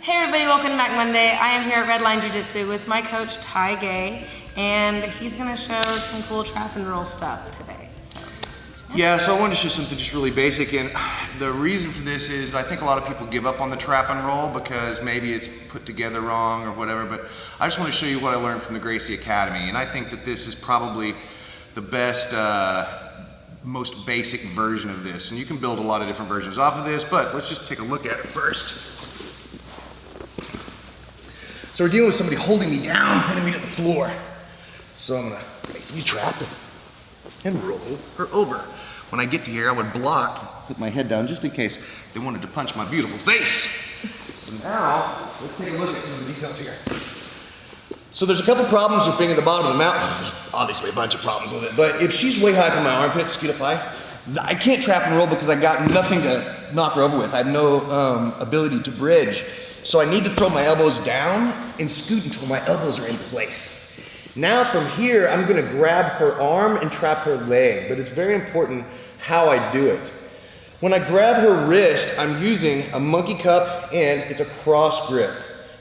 Hey everybody, welcome to Mac Monday. I am here at Redline Jiu-Jitsu with my coach, Ty Gay, and he's gonna show some cool trap and roll stuff today. So I wanted to show something just really basic, and the reason for this is I think a lot of people give up on the trap and roll because maybe it's put together wrong or whatever, but I just want to show you what I learned from the Gracie Academy, and I think that this is probably the best, most basic version of this, and you can build a lot of different versions off of this, but let's just take a look at it first. So we're dealing with somebody holding me down, pinning me to the floor. So I'm gonna basically trap it and roll her over. When I get to here, I would block, put my head down just in case they wanted to punch my beautiful face. So now, let's take a look at some of the details here. So there's a couple problems with being at the bottom of the mountain. There's obviously a bunch of problems with it, but if she's way high from my armpits, scoot up high, I can't trap and roll because I got nothing to knock her over with. I have no ability to bridge. So I need to throw my elbows down and scoot until my elbows are in place. Now from here, I'm gonna grab her arm and trap her leg, but it's very important how I do it. When I grab her wrist, I'm using a monkey cup and it's a cross grip,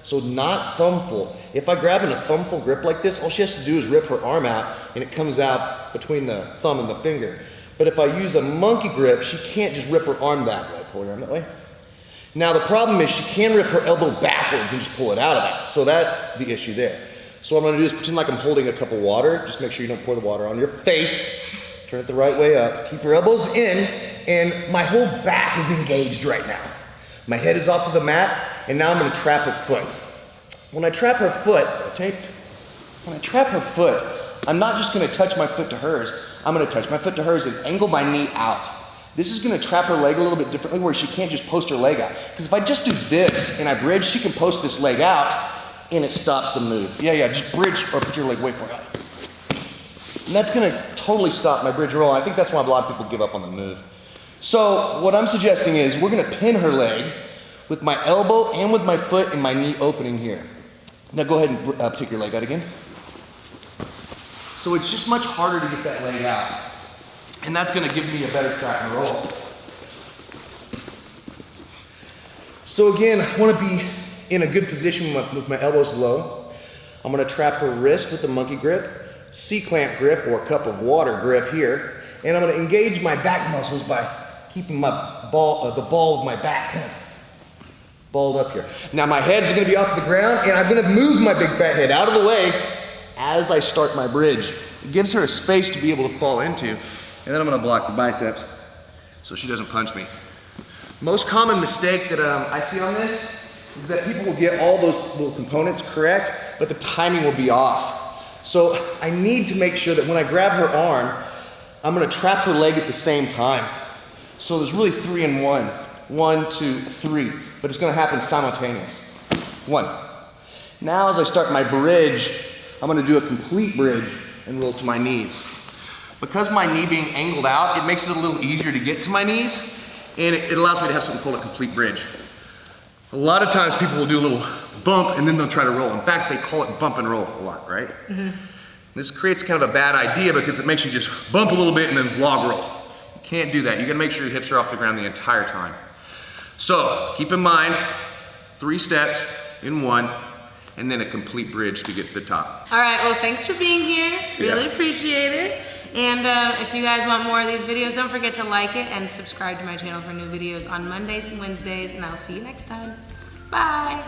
so not thumbful. If I grab in a thumbful grip like this, all she has to do is rip her arm out and it comes out between the thumb and the finger. But if I use a monkey grip, she can't just rip her arm that way. Pull her arm that way. Now the problem is she can rip her elbow backwards and just pull it out of that. So that's the issue there. So what I'm gonna do is pretend like I'm holding a cup of water. Just make sure you don't pour the water on your face. Turn it the right way up. Keep your elbows in, and my whole back is engaged right now. My head is off of the mat, and now I'm gonna trap her foot. When I trap her foot, I'm not just gonna touch my foot to hers. I'm gonna touch my foot to hers and angle my knee out. This is gonna trap her leg a little bit differently where she can't just post her leg out. Because if I just do this and I bridge, she can post this leg out and it stops the move. Yeah, just bridge or put your leg way far out. And that's gonna totally stop my bridge roll. I think that's why a lot of people give up on the move. So what I'm suggesting is we're gonna pin her leg with my elbow and with my foot and my knee opening here. Now go ahead and take your leg out again. So it's just much harder to get that leg out. And that's gonna give me a better trap and roll. So again, I wanna be in a good position with my elbows low. I'm gonna trap her wrist with the monkey grip, C-clamp grip or cup of water grip here, and I'm gonna engage my back muscles by keeping my the ball of my back kind of balled up here. Now my head's gonna be off the ground and I'm gonna move my big fat head out of the way as I start my bridge. It gives her a space to be able to fall into. And then I'm gonna block the biceps so she doesn't punch me. Most common mistake that I see on this is that people will get all those little components correct, but the timing will be off. So I need to make sure that when I grab her arm, I'm gonna trap her leg at the same time. So there's really 3 in 1. 1, 2, 3, but it's gonna happen simultaneous. 1. Now as I start my bridge, I'm gonna do a complete bridge and roll to my knees. Because my knee being angled out, it makes it a little easier to get to my knees, and it allows me to have something called a complete bridge. A lot of times people will do a little bump and then they'll try to roll. In fact, they call it bump and roll a lot, right? Mm-hmm. This creates kind of a bad idea because it makes you just bump a little bit and then log roll. You can't do that. You gotta make sure your hips are off the ground the entire time. So keep in mind, 3 steps in 1, and then a complete bridge to get to the top. All right, well thanks for being here. Really appreciate it. And if you guys want more of these videos, don't forget to like it and subscribe to my channel for new videos on Mondays and Wednesdays, and I'll see you next time. Bye.